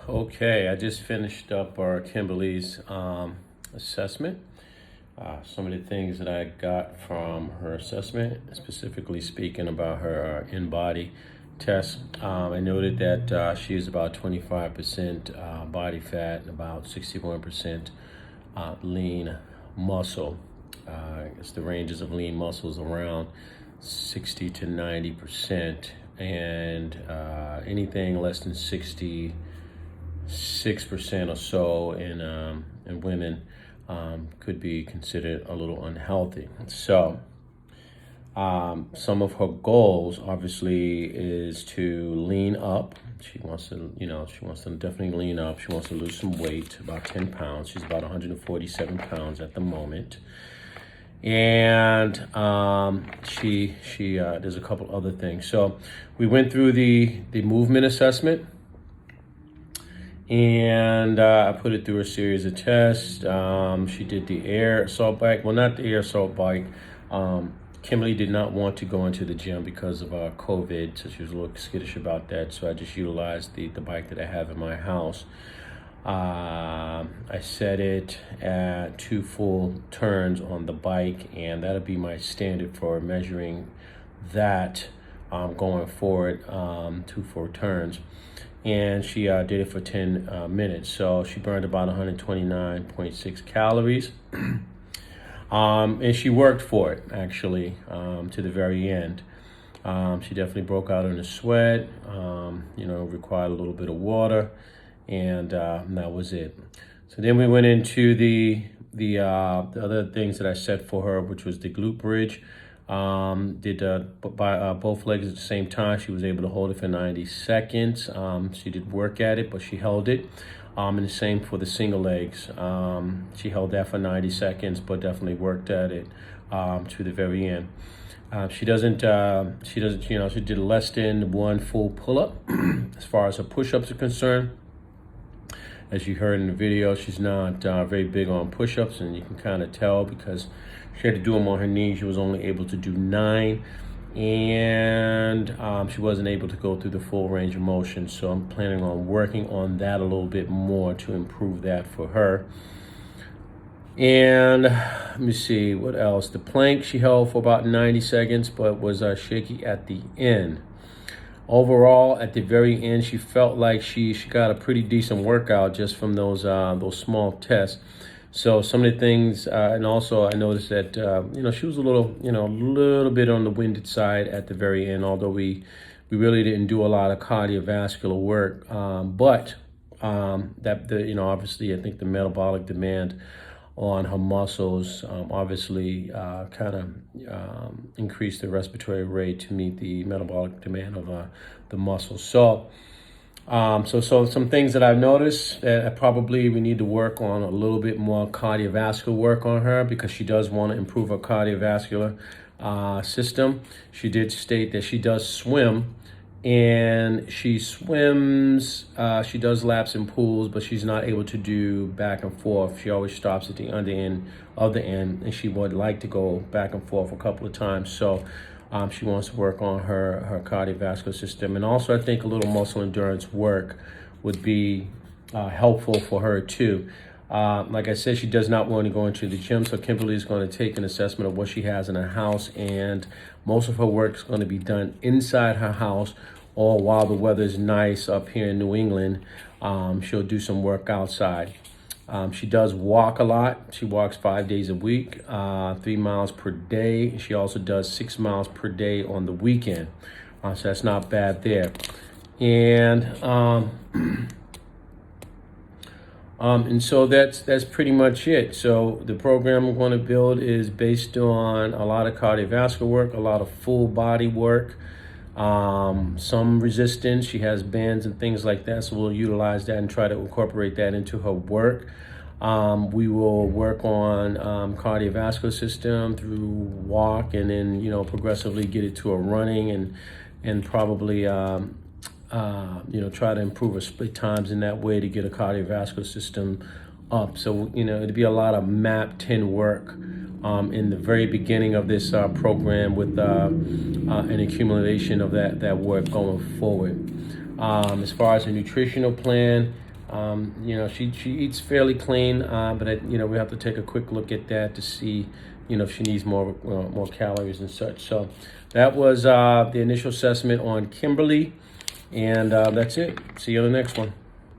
Okay, I just finished up our Kimberly's assessment. Some of the things that I got from her assessment, specifically speaking about her in-body test, I noted that she is about 25% body fat and about 61% lean muscle. It's the ranges of lean muscles around 60 to 90%, and anything less than 6% or so in women could be considered a little unhealthy. So some of her goals obviously is to lean up. She wants to definitely lean up. She wants to lose some weight, about 10 pounds. She's about 147 pounds at the moment. And she there's a couple other things. So we went through the movement assessment, and I put it through a series of tests. She did the air assault bike. Well, not the air assault bike. Kimberly did not want to go into the gym because of COVID, so she was a little skittish about that. So I just utilized the bike that I have in my house. I set it at 2 full turns on the bike, and that'll be my standard for measuring that going forward, 2 full turns. And she did it for 10 minutes. So she burned about 129.6 calories. And she worked for it, actually, to the very end. She definitely broke out in a sweat, required a little bit of water, and that was it. So then we went into the other things that I set for her, which was the glute bridge. Did both legs at the same time. She was able to hold it for 90 seconds. She did work at it, but she held it. And the same for the single legs. She held that for 90 seconds, but definitely worked at it to the very end. She did less than 1 full pull-up. As far as her push-ups are concerned, as you heard in the video, she's not very big on push-ups, and you can kind of tell because she had to do them on her knees. She was only able to do 9, and she wasn't able to go through the full range of motion. So I'm planning on working on that a little bit more to improve that for her. And let me see, what else? The plank she held for about 90 seconds, but was shaky at the end. Overall, at the very end, she felt like she got a pretty decent workout just from those small tests. So some of the things, and also I noticed that she was a little bit on the winded side at the very end. Although we really didn't do a lot of cardiovascular work, but obviously I think the metabolic demand on her muscles obviously kind of increased the respiratory rate to meet the metabolic demand of the muscles. So some things that I've noticed that we need to work on a little bit more cardiovascular work on her, because she does want to improve her cardiovascular system. She did state that she does swim, and she swims, she does laps in pools, but she's not able to do back and forth. She always stops at the under end of the end, and she would like to go back and forth a couple of times. So she wants to work on her cardiovascular system. And also I think a little muscle endurance work would be helpful for her too. Like I said, she does not want to go into the gym, so Kimberly is going to take an assessment of what she has in her house, and most of her work is going to be done inside her house, or while the weather is nice up here in New England, she'll do some work outside. She does walk a lot. She walks 5 days a week, 3 miles per day. She also does 6 miles per day on the weekend, so that's not bad there. And so that's pretty much it. So the program we're going to build is based on a lot of cardiovascular work, a lot of full body work, some resistance. She has bands and things like that, so we'll utilize that and try to incorporate that into her work. We will work on cardiovascular system through walk, and then progressively get it to a running, and probably try to improve her split times in that way to get a cardiovascular system up. So, it'd be a lot of MAP 10 work in the very beginning of this program, with an accumulation of that work going forward. As far as a nutritional plan, You know, she eats fairly clean, but you know, we have to take a quick look at that to see, you know, if she needs more calories and such. So that was the initial assessment on Kimberly, and that's it. See you on the next one.